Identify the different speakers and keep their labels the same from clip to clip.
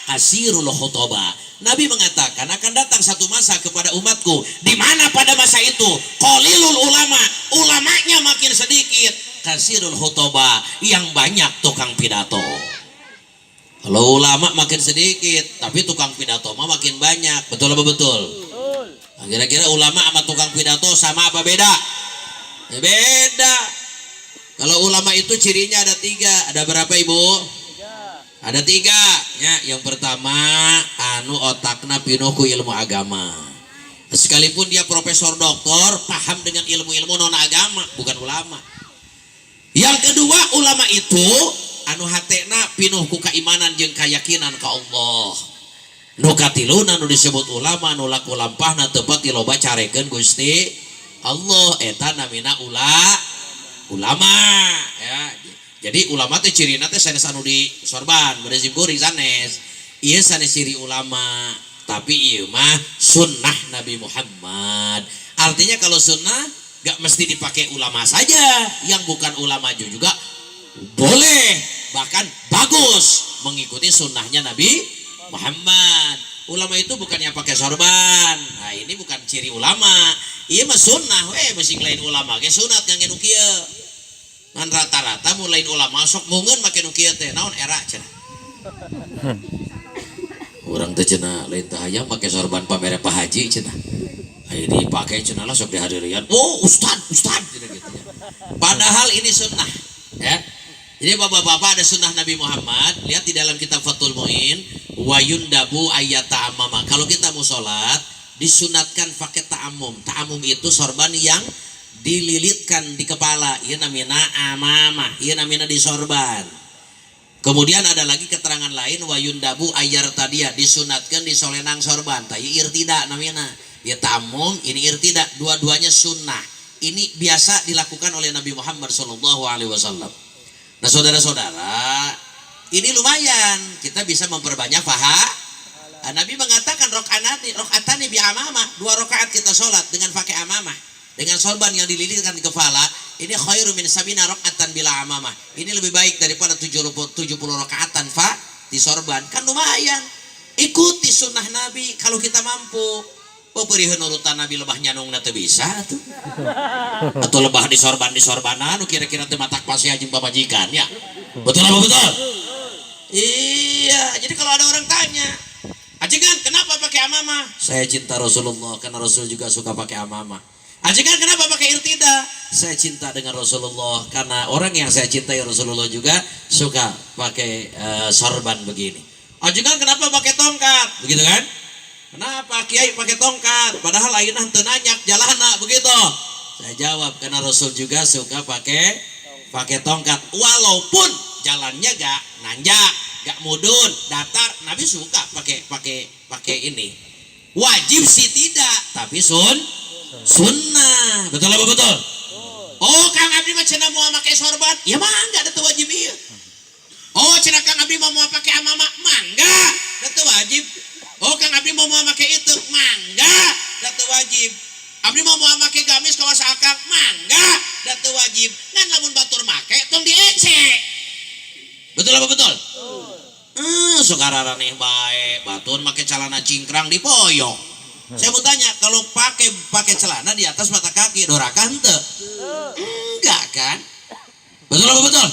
Speaker 1: kasirul khutbah. Nabi mengatakan akan datang satu masa kepada umatku di mana pada masa itu qalilul ulama, ulamanya makin sedikit, kasirul khutbah, yang banyak tukang pidato. Kalau ulama makin sedikit tapi tukang pidato mah makin banyak. Betul apa betul? Nah, kira-kira ulama sama tukang pidato sama apa beda? Ya beda. Kalau ulama itu cirinya ada 3. Ada berapa ibu? Ada 3 ya. Yang pertama anu otakna pinuh ku ilmu agama. Sekalipun dia profesor doktor, paham dengan ilmu-ilmu non agama, bukan ulama. Yang kedua, ulama itu anu hatena pinuh ku keimanan jeung keyakinan ka Allah. Nu katiluna nu disebut ulama nu laku lampahna teu pati loba carekeun Gusti Allah, eta namina ulama ya. Jadi ulama teh cirina teh sanes anu di sorban berezim kuring sanes. Ieu sanes ciri ulama, tapi ieu mah sunnah Nabi Muhammad. Artinya kalau sunnah gak mesti dipakai ulama saja, yang bukan ulama juga boleh, bahkan bagus mengikuti sunnahnya Nabi Muhammad. Ulama itu bukannya pakai sorban. Nah, ini bukan ciri ulama. Ieu mah sunnah we, mesti lain ulama ge sunat ngangge nu kieu. Ngan rata-rata mulai ulama sok mungeun make nu kieu teh naon era cenah. Urang teh cenah lain teh hayang make sorban pamere Pak Haji cenah. Ai dipake cenah lah sok dihadirian. Oh, ustad cenah gitu ya. Padahal ini sunnah, ya. Jadi bapak-bapak ada sunnah Nabi Muhammad. Lihat di dalam kitab Fathul Muin, wa yundabu ayyata amama. Kalau kita mau sholat, disunatkan pakai ta'amum. Ta'amum itu sorban yang dililitkan di kepala. Ia namanya amamah. Ia namanya disorban. Kemudian ada lagi keterangan lain, wa yundabu ayyartadiya, disunatkan di solenang sorban. Tapi irtida namanya. Ya ta'amum, ini irtida. Dua-duanya sunnah. Ini biasa dilakukan oleh Nabi Muhammad SAW. Nah saudara-saudara, ini lumayan kita bisa memperbanyak pahala. Nabi mengatakan rokaatani bi amamah, 2 rakaat kita sholat dengan pakai amamah, dengan sorban yang dililitkan di kepala. Ini khairu min sabina rakaatan bila amamah. Ini lebih baik daripada 70 rakaatan di sorban. Kan lumayan. Ikuti sunnah Nabi kalau kita mampu. Oh, periheun urutan Nabi lebah nyanungna teu bisa tuh. Atau lebah di sorbanan kira-kira teu matak pasih jeung babajikan ya. Betul apa betul? Iya, jadi kalau ada orang tanya, "Ajengan, kenapa pakai amamah?" Saya cinta Rasulullah karena Rasul juga suka pakai amamah. "Ajengan, kenapa pakai irtida?" Saya cinta dengan Rasulullah karena orang yang saya cintai Rasulullah juga suka pakai sorban begini. "Ajengan, kenapa pakai tongkat?" Begitu kan? "Kenapa Kiai pakai tongkat? Padahal ayeuna henteu nanyak jalana," begitu. Saya jawab karena Rasul juga suka pakai tongkat. Walaupun jalannya gak nanjak, gak mudun, datar, Nabi suka pakai ini. Wajib sih tidak, tapi sunnah. Betul apa betul? Oh, Kang Abdi mah cenah moal make sorban. Ya mangga da teu wajib ieu. Oh, cenah Kang Abdi mah moal pake amamah. Mangga, da teu wajib. Oh, Kang Abdi mau pakai itu, mangga, datu wajib. Abdi mau pakai gamis kawas akang, mangga, datu wajib. Ngan lamun batur make, tong diece. Betul apa betul? Sekarang nih baik, batur make celana cingkrang dipoyok. Saya mau tanya, kalau pakai celana di atas mata kaki, doraka henteu? Enggak kan? Betul apa betul?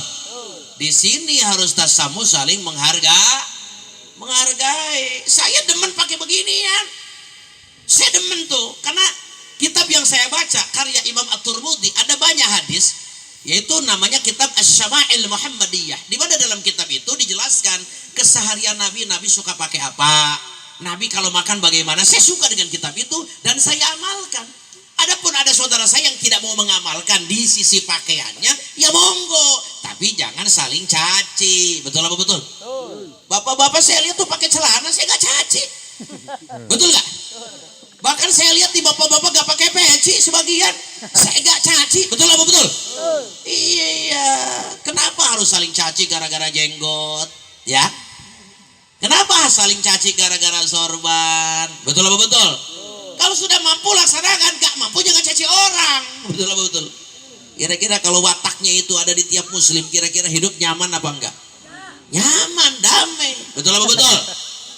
Speaker 1: Di sini harus tasamu saling menghargai. Saya demen pakai beginian. Saya demen tuh karena kitab yang saya baca karya Imam At-Tirmidzi ada banyak hadis, yaitu namanya kitab Asy-Syama'il Muhammadiyah, di mana dalam kitab itu dijelaskan keseharian Nabi suka pakai apa, Nabi kalau makan bagaimana. Saya suka dengan kitab itu dan saya amalkan. Adapun ada saudara saya yang tidak mau mengamalkan di sisi pakaiannya, ya monggo, tapi jangan saling caci. Betul apa betul? Bapak-bapak saya lihat tuh pakai celana, saya gak caci. Betul gak? Bahkan saya lihat di bapak-bapak gak pakai peci sebagian, saya gak caci. Betul apa betul? Iya. Kenapa harus saling caci gara-gara jenggot? Ya. Kenapa saling caci gara-gara sorban? Betul apa betul? Kalau sudah mampu laksanakan, gak mampu jangan caci orang. Betul apa betul? Kira-kira kalau wataknya itu ada di tiap muslim, kira-kira hidup nyaman apa enggak? Nyaman, damai. Betul apa betul?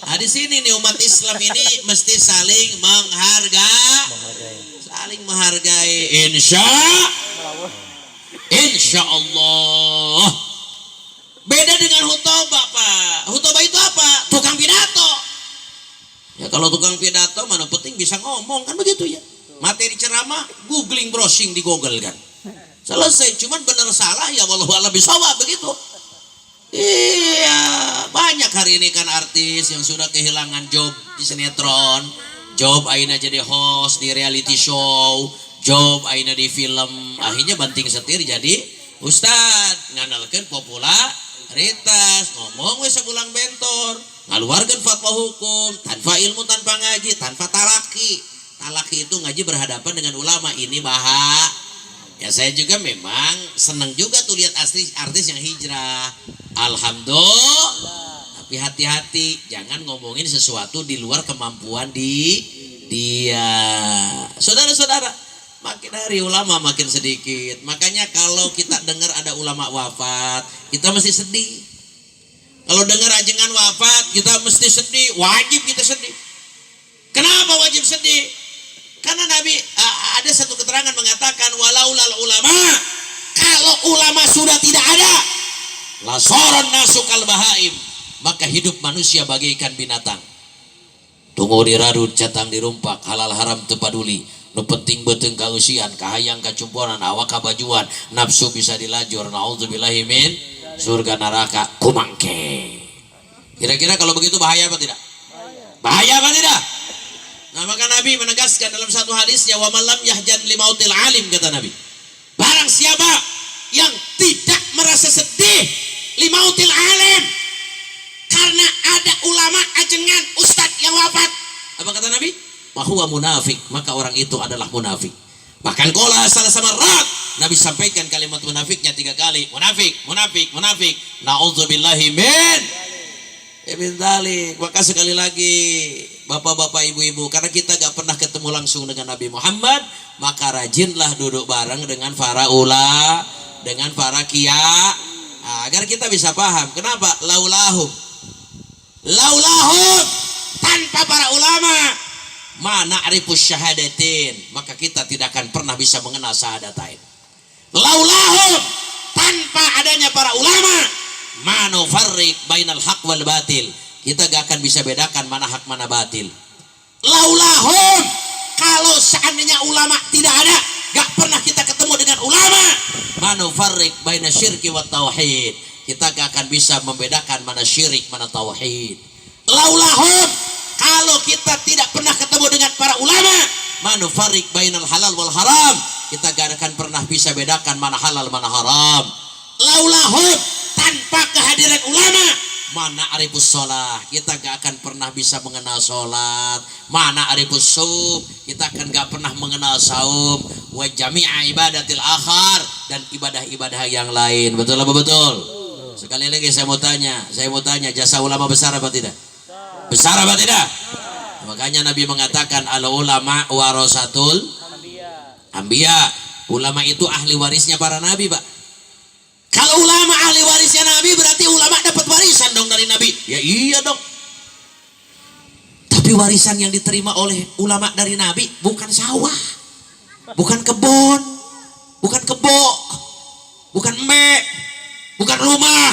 Speaker 1: Nah, di sini nih umat Islam ini mesti saling saling menghargai. Insya Allah. Beda dengan khutbah, Pak. Khutbah itu apa? Tukang pidato. Ya kalau tukang pidato mana penting bisa ngomong kan begitu ya. Materi ceramah googling browsing di Google kan. Selesai, cuman benar salah ya wallahu a'lam bishawab begitu. Iya, banyak hari ini kan artis yang sudah kehilangan job di sinetron, job akhirnya jadi host di reality show, job akhirnya di film, akhirnya banting setir jadi ustad, ngandalkan popularitas, ngomong we sebulang bentor, ngaluarkan fatwa hukum, tanpa ilmu, tanpa ngaji, tanpa talaki. Talaki itu ngaji berhadapan dengan ulama, ini ya saya juga memang senang juga tuh lihat artis yang hijrah. Alhamdulillah. Tapi hati-hati, jangan ngomongin sesuatu di luar kemampuan dia. Saudara-saudara, makin hari ulama makin sedikit. Makanya kalau kita dengar ada ulama wafat, kita mesti sedih. Kalau dengar ajengan wafat, kita mesti sedih. Wajib kita sedih. Kenapa wajib sedih? Karena Nabi ada satu keterangan mengatakan walaulal ulama, kalau ulama sudah tidak ada, la soron nasukal bahaim, maka hidup manusia bagaikan binatang. Tunggu dirarut catang dirumpak, halal haram tepaduli. Nu penting beteng kausian, kahayang kacumpuran, awak kabajuan, nafsu bisa dilajur. Nauzubillahi min surga neraka kumangke. Kira-kira kalau begitu bahaya apa tidak? Bahaya apa tidak? Nah, maka Nabi menegaskan dalam satu hadisnya, wa malam yahjan limautil alim, kata Nabi. Barang siapa yang tidak merasa sedih limautil alim, karena ada ulama ajengan ustadz yang wafat, apa kata Nabi? Bahwa munafik, maka orang itu adalah munafik. Bahkan qala salah sama rat, Nabi sampaikan kalimat munafiknya 3 kali. Munafik, munafik, munafik. Nauzubillahi min dzalik. Maka sekali lagi bapak-bapak, ibu-ibu, karena kita gak pernah ketemu langsung dengan Nabi Muhammad, maka rajinlah duduk bareng dengan para dengan para agar kita bisa paham. Kenapa? Laulahum, tanpa para ulama, mana arifus syahadatin, maka kita tidak akan pernah bisa mengenal syahadatain. Laulahum, tanpa adanya para ulama, manufarrik bainal haq wal batil, kita gak akan bisa bedakan mana hak mana batil. Laulahum, kalau seandainya ulama tidak ada, gak pernah kita ketemu dengan ulama, manufarrik baina syirki wa tauhid, kita gak akan bisa membedakan mana syirik mana tauhid. Laulahum, kalau kita tidak pernah ketemu dengan para ulama, manufarrik bainal halal wal haram, kita gak akan pernah bisa bedakan mana halal mana haram. Laulahum, tanpa kehadiran ulama, mana arifus sholat, kita gak akan pernah bisa mengenal sholat. Mana arifus sum, kita akan gak pernah mengenal saum. Wa jami'a ibadatil akhar, dan ibadah-ibadah yang lain. Betul apa betul? Sekali lagi saya mau tanya, jasa ulama besar apa tidak? Besar apa tidak? Makanya Nabi mengatakan al ulama warasatul anbiya. Ulama itu ahli warisnya para nabi, Pak. Kalau ulama ahli warisnya Nabi, berarti ulama dapat warisan dong dari Nabi. Ya iya dong. Tapi warisan yang diterima oleh ulama dari Nabi bukan sawah, bukan kebun, bukan kebo, bukan mek, bukan rumah,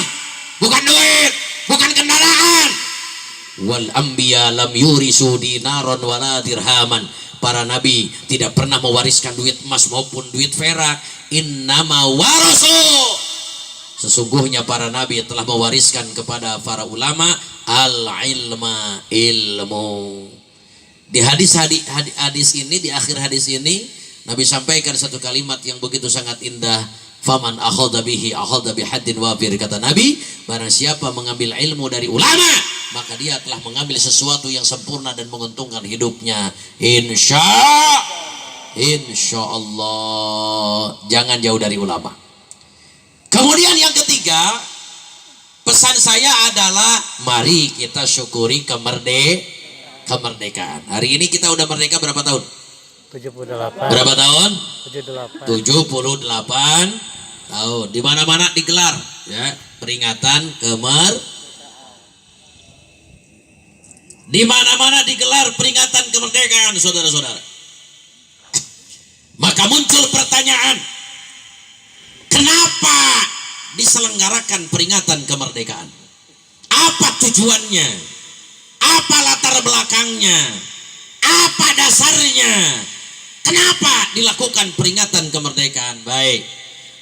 Speaker 1: bukan duit, bukan kendaraan. Wal anbiya lam yurisu dinaron wala dirhaman. Para nabi tidak pernah mewariskan duit emas maupun duit perak. Innama warasu, sesungguhnya para nabi telah mewariskan kepada para ulama al-ilma, ilmu. Di hadis ini, di akhir hadis ini, Nabi sampaikan satu kalimat yang begitu sangat indah. Faman akhadha bihi akhadha bihaddin wafir, kata Nabi, barang siapa mengambil ilmu dari ulama, maka dia telah mengambil sesuatu yang sempurna dan menguntungkan hidupnya. Insya Allah, jangan jauh dari ulama. Kemudian yang ketiga, pesan saya adalah mari kita syukuri kemerdekaan. Hari ini kita udah merdeka berapa tahun?
Speaker 2: 78.
Speaker 1: Berapa tahun?
Speaker 2: 78.
Speaker 1: 78 tahun. Di mana-mana digelar ya peringatan Di mana-mana digelar peringatan kemerdekaan, saudara-saudara. Maka muncul pertanyaan, kenapa diselenggarakan peringatan kemerdekaan? Apa tujuannya? Apa latar belakangnya? Apa dasarnya? Kenapa dilakukan peringatan kemerdekaan? Baik,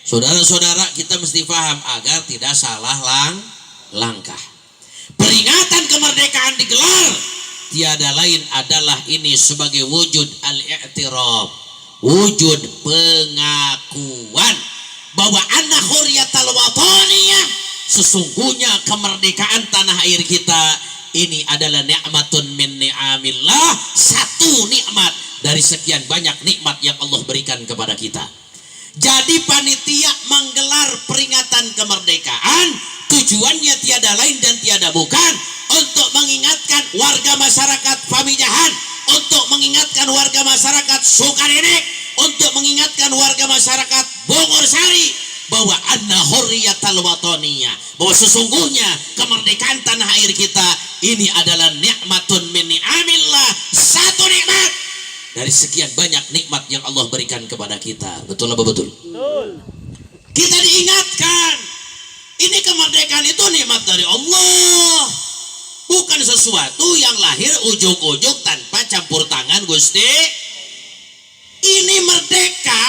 Speaker 1: saudara-saudara, kita mesti paham agar tidak salah langkah. Peringatan kemerdekaan digelar tiada lain adalah ini sebagai wujud al-i'tiraf, wujud pengakuan bahwa anna hurriyatal wataniyah, sesungguhnya kemerdekaan tanah air kita ini adalah nikmatun min ni'amillah, satu nikmat dari sekian banyak nikmat yang Allah berikan kepada kita. Jadi panitia menggelar peringatan kemerdekaan tujuannya tiada lain dan tiada bukan untuk mengingatkan warga masyarakat Pamijahan, untuk mengingatkan warga masyarakat Sukadenek, untuk mengingatkan warga masyarakat Bongorsari bahwa anna hurriyatal wataniyah, bahwa sesungguhnya kemerdekaan tanah air kita ini adalah nikmatun min ni'amillah, satu nikmat dari sekian banyak nikmat yang Allah berikan kepada kita. Betul apa betul? Betul. Kita diingatkan ini kemerdekaan itu nikmat dari Allah, bukan sesuatu yang lahir ujuk-ujuk tanpa campur tangan Gusti. Ini merdeka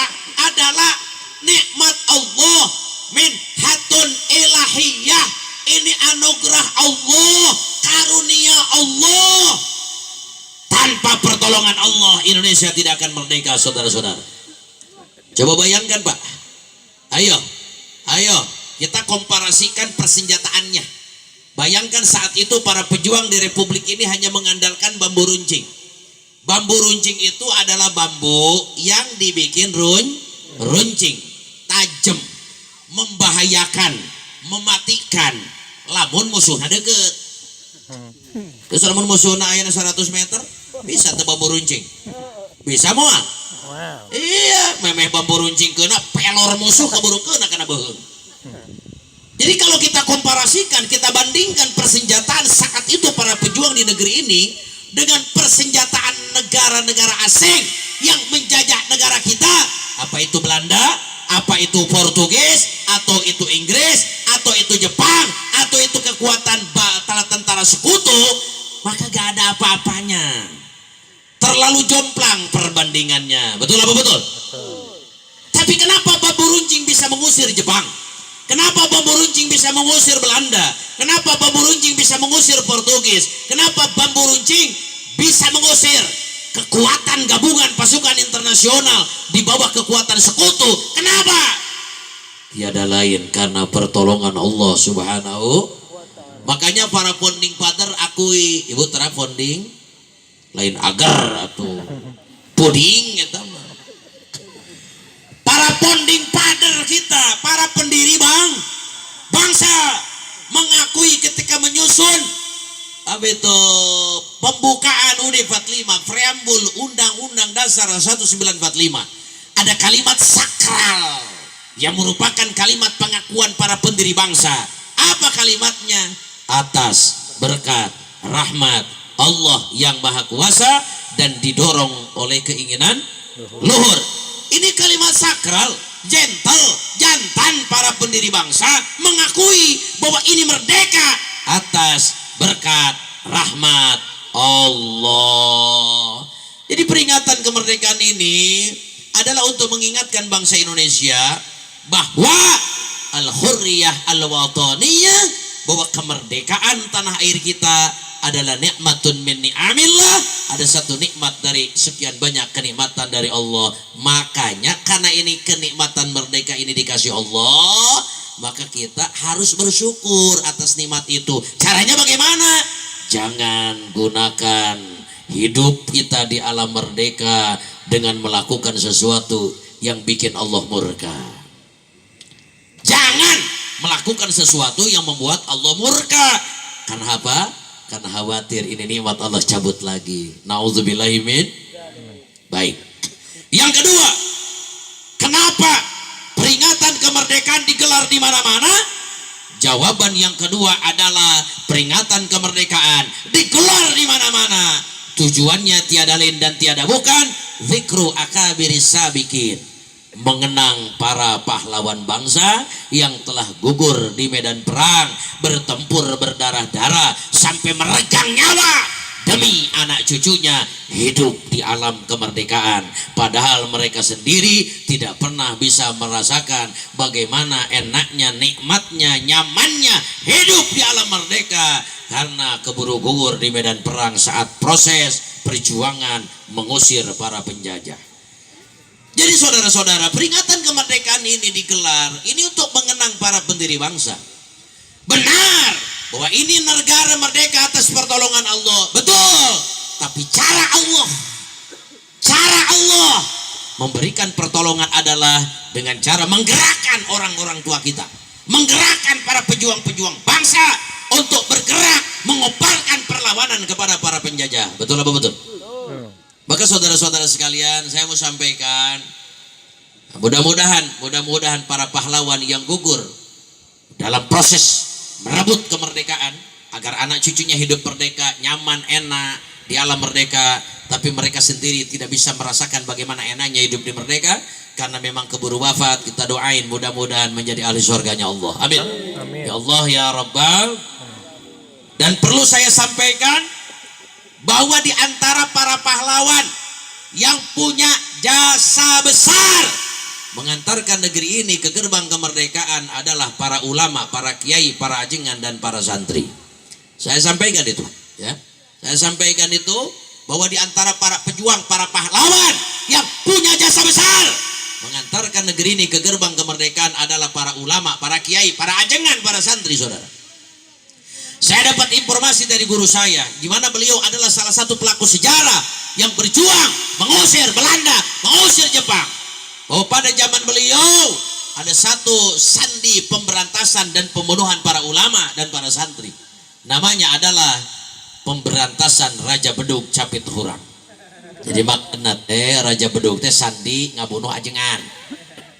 Speaker 1: adalah nikmat Allah, minhatun ilahiyah, ini anugerah Allah, karunia Allah. Tanpa pertolongan Allah Indonesia tidak akan merdeka, saudara-saudara. Coba bayangkan Pak, ayo kita komparasikan persenjataannya. Bayangkan saat itu para pejuang di Republik ini hanya mengandalkan bambu runcing. Bambu runcing itu adalah bambu yang dibikin runcing, tajam, membahayakan, mematikan. Lamun musuhnya deket. Terus lamun musuhnya ayana 100 meter, bisa tuh bambu runcing. Bisa moal. Wow. Iya, memeh bambu runcing kena pelor musuh keburu kena beheung. Jadi kalau kita komparasikan, kita bandingkan persenjataan saat itu para pejuang di negeri ini dengan persenjataan negara-negara asing yang menjajah negara kita, apa itu Belanda, apa itu Portugis, atau itu Inggris, atau itu Jepang, atau itu kekuatan tentara sekutu, maka gak ada apa-apanya. Terlalu jomplang perbandingannya. Betul apa betul? Betul. Tapi kenapa bambu runcing bisa mengusir Jepang? Kenapa bambu runcing bisa mengusir Belanda? Kenapa bambu runcing bisa mengusir Portugis? Kenapa bambu runcing bisa mengusir kekuatan gabungan pasukan internasional di bawah kekuatan sekutu? Kenapa? Tiada lain karena pertolongan Allah Subhanahu. Makanya para founding father akui, ibu tera founding lain agar atau puding ya mah. Para founding father kita, para pendiri bangsa mengakui ketika menyusun apa itu pembukaan UUD 45, preambul Undang-Undang Dasar 1945, ada kalimat sakral yang merupakan kalimat pengakuan para pendiri bangsa. Apa kalimatnya? Atas berkat rahmat Allah yang Maha Kuasa dan didorong oleh keinginan luhur. Ini kalimat sakral, gentle, jantan para pendiri bangsa mengakui bahwa ini merdeka atas berkat rahmat Allah. Jadi peringatan kemerdekaan ini adalah untuk mengingatkan bangsa Indonesia bahwa al-hurriyah al-wataniyah, bahwa kemerdekaan tanah air kita adalah nikmatun min ni'amillah, ada satu nikmat dari sekian banyak kenikmatan dari Allah. Makanya karena ini kenikmatan merdeka ini dikasih Allah, maka kita harus bersyukur atas nikmat itu. Caranya bagaimana? Jangan gunakan hidup kita di alam merdeka dengan melakukan sesuatu yang bikin Allah murka. Jangan melakukan sesuatu yang membuat Allah murka. Karena apa? Karena khawatir ini nikmat Allah cabut lagi. Nauzubillahimin. Baik. Yang kedua, kenapa peringatan kemerdekaan digelar di mana-mana? Jawaban yang kedua adalah peringatan kemerdekaan digelar di mana-mana Tujuannya tiada lain dan tiada bukan zikru akabiris sabiqin, mengenang para pahlawan bangsa yang telah gugur di medan perang, bertempur berdarah-darah sampai meregang nyawa demi anak cucunya hidup di alam kemerdekaan, padahal mereka sendiri tidak pernah bisa merasakan bagaimana enaknya, nikmatnya, nyamannya hidup di alam merdeka karena keburu gugur di medan perang saat proses perjuangan mengusir para penjajah. Jadi saudara-saudara, peringatan kemerdekaan ini digelar ini untuk mengenang para pendiri bangsa. Benar bahwa ini negara merdeka atas pertolongan Allah, betul. Tapi cara Allah memberikan pertolongan adalah dengan cara menggerakkan orang-orang tua kita, menggerakkan para pejuang-pejuang bangsa untuk bergerak mengobarkan perlawanan kepada para penjajah. Betul apa betul? Maka saudara-saudara sekalian, saya mau sampaikan, mudah-mudahan para pahlawan yang gugur dalam proses merebut kemerdekaan agar anak cucunya hidup merdeka, nyaman, enak di alam merdeka, tapi mereka sendiri tidak bisa merasakan bagaimana enaknya hidup di merdeka karena memang keburu wafat. Kita doain mudah-mudahan menjadi ahli surganya Allah. Amin. Amin. Ya Allah ya Rabbal. Dan perlu saya sampaikan bahwa di antara para pahlawan yang punya jasa besar mengantarkan negeri ini ke gerbang kemerdekaan adalah para ulama, para kiai, para ajengan dan para santri. Saya sampaikan itu, ya. Saya sampaikan itu bahwa di antara para pejuang, para pahlawan yang punya jasa besar mengantarkan negeri ini ke gerbang kemerdekaan adalah para ulama, para kiai, para ajengan, para santri, saudara. Saya dapat informasi dari guru saya, di mana beliau adalah salah satu pelaku sejarah yang berjuang mengusir Belanda, mengusir Jepang. Bahwa pada zaman beliau ada satu sandi pemberantasan dan pembunuhan para ulama dan para santri. Namanya adalah pemberantasan Raja Bedug Capit Hurang. Jadi makna Raja Bedug teh sandi ngabunuh ajengan.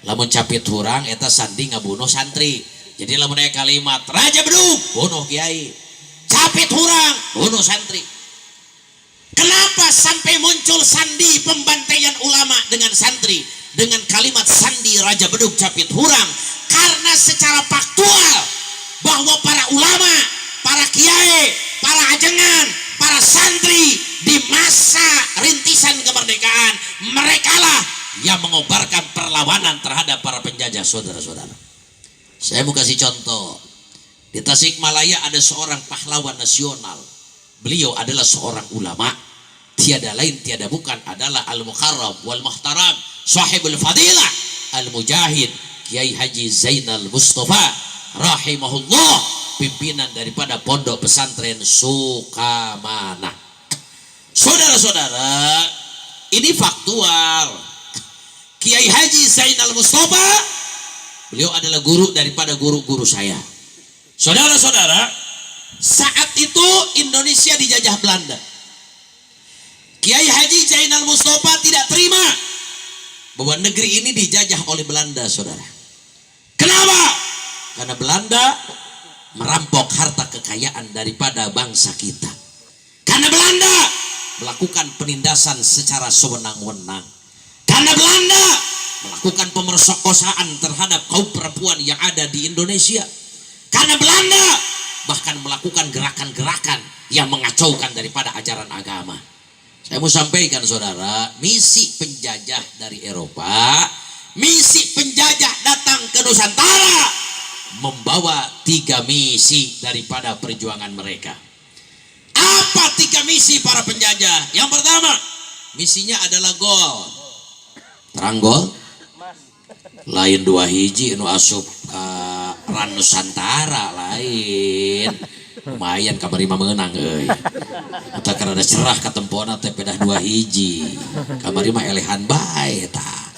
Speaker 1: Lamun Capit Hurang eta sandi ngabunuh santri. Jadi lamun aya kalimat Raja Bedug bunuh kiai, Capit Hurang bunuh santri. Kenapa sampai muncul sandi pembantaian ulama dengan santri dengan kalimat sandi Raja Bedug Capit Hurang? Karena secara faktual bahwa para ulama, para kiai, para ajengan, para santri di masa rintisan kemerdekaan, merekalah yang mengobarkan perlawanan terhadap para penjajah, saudara-saudara. Saya mau kasih contoh. Di Tasikmalaya ada seorang pahlawan nasional. Beliau adalah seorang ulama. Tiada lain tiada bukan adalah Al-Mukarram wal Muhtaram Sahibul Fadilah Al-Mujahid Kiai Haji Zainal Mustafa rahimahullah, pimpinan daripada Pondok Pesantren Sukamana. Saudara-saudara, ini faktual. Kiai Haji Zainal Mustafa, beliau adalah guru daripada guru-guru saya. Saudara-saudara, saat itu Indonesia dijajah Belanda. Kiai Haji Zainal Mustafa tidak terima bahwa negeri ini dijajah oleh Belanda, saudara. Kenapa? Karena Belanda merampok harta kekayaan daripada bangsa kita. Karena Belanda melakukan penindasan secara sewenang-wenang. Karena Belanda melakukan pemerkosaan terhadap kaum perempuan yang ada di Indonesia. Karena Belanda bahkan melakukan gerakan-gerakan yang mengacaukan daripada ajaran agama. Saya mau sampaikan, saudara, misi penjajah dari Eropa, misi penjajah datang ke Nusantara membawa 3 misi daripada perjuangan mereka. Apa 3 misi para penjajah? Yang pertama, misinya adalah gol. Terang gol? Lain 2 hiji anu asup ran Nusantara lain. Lumayan kamari mah meunang euy. Eta karena cerah katempona teh pedah 2 hiji. Kamari mah elehan bae tah.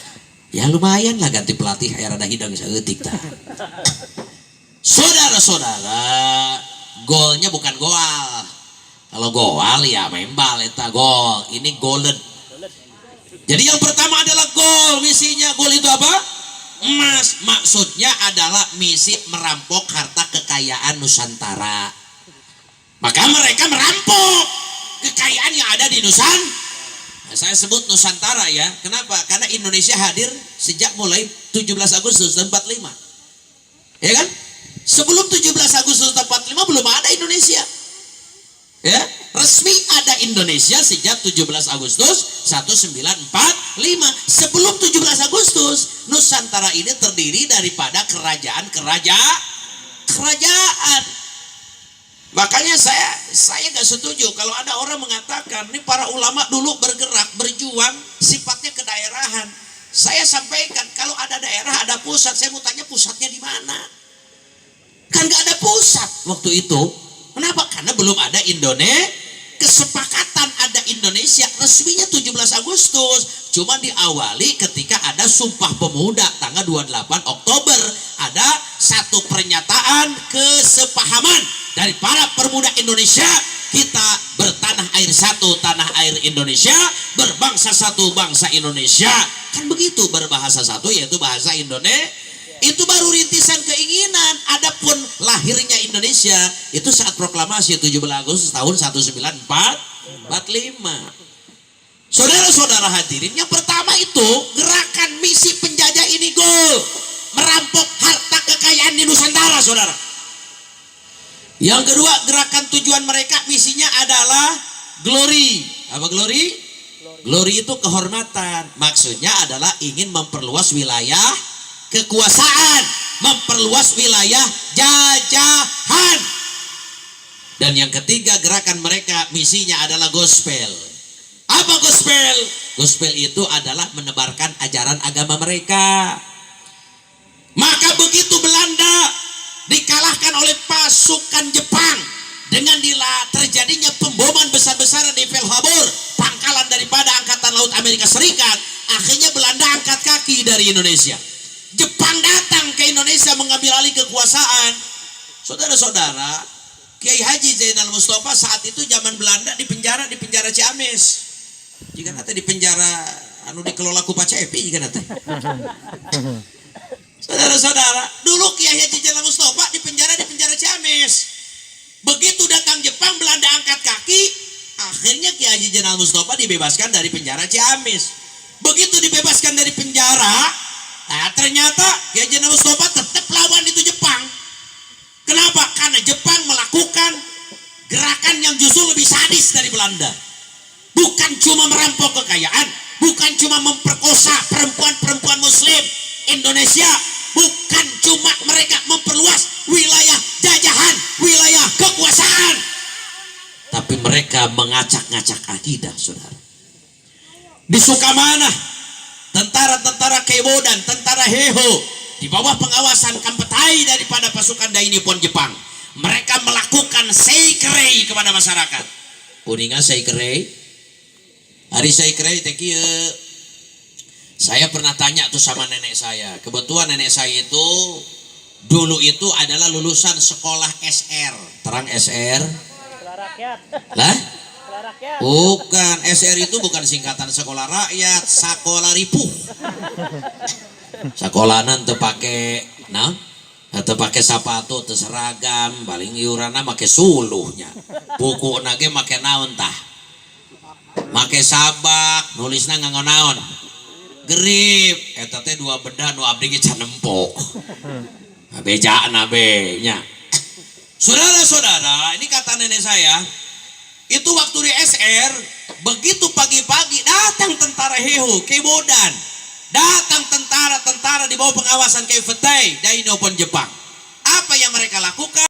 Speaker 1: Ya lumayan lah ganti pelatih aya rada hidang saeutik tah. Saudara-saudara, golnya bukan goal. Kalau goal ya membal eta gol. Ini golden. Jadi yang pertama adalah gol, misinya. Gol itu apa? Emas. Maksudnya adalah misi merampok harta kekayaan Nusantara. Maka mereka merampok kekayaan yang ada di di Nah, saya sebut Nusantara ya. Kenapa? Karena Indonesia hadir sejak mulai 17 Agustus 45. Ya kan? Sebelum 17 Agustus 45 belum ada Indonesia. Ya, resmi ada Indonesia sejak 17 Agustus 1945. Sebelum 17 Agustus, Nusantara ini terdiri daripada kerajaan. Makanya saya nggak setuju kalau ada orang mengatakan ini para ulama dulu bergerak berjuang sifatnya kedaerahan. Saya sampaikan kalau ada daerah ada pusat. Saya mau tanya pusatnya di mana? Kan nggak ada pusat waktu itu. Kenapa? Karena belum ada Indonesia. Kesepakatan ada Indonesia resminya 17 Agustus. Cuma diawali ketika ada Sumpah Pemuda tanggal 28 Oktober. Ada satu pernyataan kesepahaman dari para pemuda Indonesia. Kita bertanah air satu, tanah air Indonesia, berbangsa satu, bangsa Indonesia. Kan begitu, berbahasa satu yaitu bahasa Indonesia. Itu baru rintisan keinginan. Adapun lahirnya Indonesia itu saat proklamasi 17 Agustus tahun 1945. Saudara-saudara hadirin, yang pertama itu gerakan misi penjajah ini goal merampok harta kekayaan di Nusantara, saudara. Yang kedua, gerakan tujuan mereka misinya adalah glory. Apa glory? Glory itu kehormatan. Maksudnya adalah ingin memperluas wilayah kekuasaan, memperluas wilayah jajahan. Dan yang ketiga, gerakan mereka misinya adalah gospel. Apa gospel? Gospel itu adalah menebarkan ajaran agama mereka. Maka begitu Belanda dikalahkan oleh pasukan Jepang dengan terjadinya pemboman besar-besaran di Pearl Harbor, pangkalan daripada Angkatan Laut Amerika Serikat, akhirnya Belanda angkat kaki dari Indonesia. Jepang datang ke Indonesia mengambil alih kekuasaan. Saudara-saudara, Kiai Haji Zainal Mustafa saat itu zaman Belanda di penjara Ciamis. Jika nanti di penjara dikelola ku Pacepi jika nanti. Saudara-saudara, dulu Kiai Haji Zainal Mustafa di penjara Ciamis. Begitu datang Jepang, Belanda angkat kaki, akhirnya Kiai Haji Zainal Mustafa dibebaskan dari penjara Ciamis. Begitu dibebaskan dari penjara, nah ternyata Kiai Haji Zainal Mustafa tetap lawan itu Jepang. Kenapa? Karena Jepang melakukan gerakan yang justru lebih sadis dari Belanda. Bukan cuma merampok kekayaan, bukan cuma memperkosa perempuan-perempuan Muslim Indonesia, bukan cuma mereka memperluas wilayah jajahan, wilayah kekuasaan, tapi mereka mengacak-ngacak akidah, saudara. Di Sukamana, tentara-tentara Kebo dan tentara Heho di bawah pengawasan Kampetai daripada pasukan Dainippon Jepang, mereka melakukan seikerei kepada masyarakat. Uninga seikerei, hari seikerei teki. Saya pernah tanya tuh sama nenek saya. Kebetulan nenek saya itu dulu itu adalah lulusan sekolah SR. Terang SR?
Speaker 3: Sekolah rakyat.
Speaker 1: Lah?
Speaker 3: Sekolah rakyat.
Speaker 1: Bukan, SR itu bukan singkatan sekolah rakyat, sekolah ripuh. Sekolahan teu pake teu pake sepatu, teu seragam, paling iurana make suluhnya. Buku nage make naon tah? Make sabak, nulisna nganggo naon? Gerip, eta teh dua benda nu abdi ge can empok. Bejana be nya. Saudara-saudara, ini kata nenek saya, itu waktu di SR, begitu pagi-pagi datang tentara Heho, Kebodan, datang tentara-tentara di bawah pengawasan Keifatei, Dainippon Jepang. Apa yang mereka lakukan?